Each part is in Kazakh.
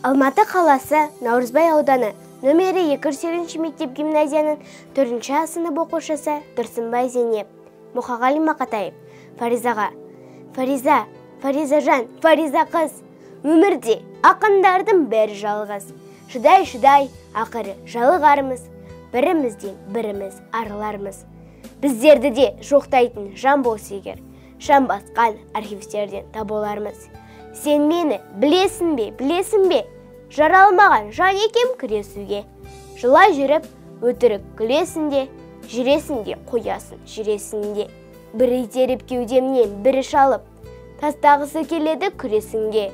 Алматы қаласы Наурызбай ауданы нөмірі 208 мектеп гимназияның 4-ші сынып оқушысы Тұрсынбай Зейнеп. Мұқағали Мақатаев. Фаризаға. Фаризажан, Фариза қыз. Өмірде ақындардың бәрі жалғыз. Шыдай, ақыры жалығармыз. Бірімізден біріміз арылармыз. Біздерді де жоқтайтын жан болса егер, шам басқан архивтерден таболармыз. Сен мені білесің бе? Жаралмаған жан екем күресуге. Жылай жүріп, өтірік күлесінде, жүресінде қоясын жүресінде. Бірі итеріп кеудемнен бірі шалып, тастағысы келеді күресінге.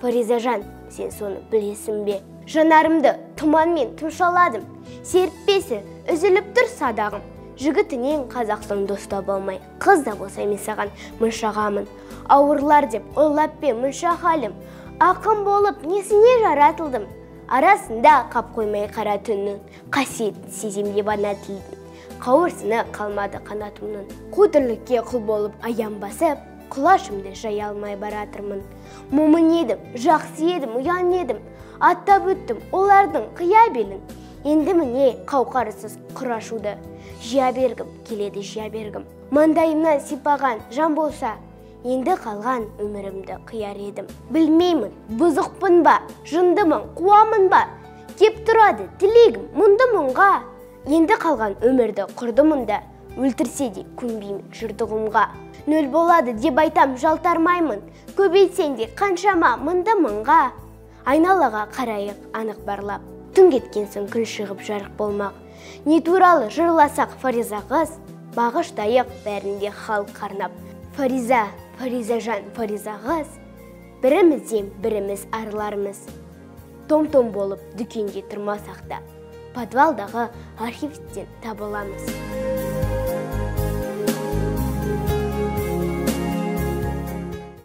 Фаризажан, сен соны білесің бе? Жанарымды тұманмен тұмшаладым, серіппесін үзіліп тұр садағым. Жігітінен қазақстан доста болмай, қыз да болса мен саған мұншағамын. Ауырлар деп ойлап бе мұнша халім, ақын болып несіне жаратылдым. Арасында қап қоймай қара түннің, қасиетін сеземде бана тілдің. Қауырсыны қалмады қанатымның, қу-тірлікке құл болып аян басып, құлашымды жай алмай баратырмын. Момын едім, жақсы едім, ұян едім, аттап өттім олардың қия белін. Енді міне қауқарысыз құрашуды жия бергім келеді, жия бергім. Маңдайымнан сипаған жан болса, енді қалған өмірімді қияр едім. Білмеймін, бұзықпын ба, жындымын, қуамын ба, кеп тұрады тілегім мұнды мұңға. Енді қалған өмірді құрдымында, өлтірсе де көнбеймін жырдығымға. Нөл болады деп айтам жалтармаймын, көбейтсен де қаншама мұнды мұңға. Айналаға қарайық анық барлап, түн кеткенсің күн шығып жарық болмақ. Не туралы жырласақ Фариза қыз, бағыштайық бәрінде халық қарнап. Фаризажан, Фариза қыз, бірімізден біріміз арылармыз. Том-том болып дүкенде тұрмасақ та, подвалдағы архивтен табыламыз.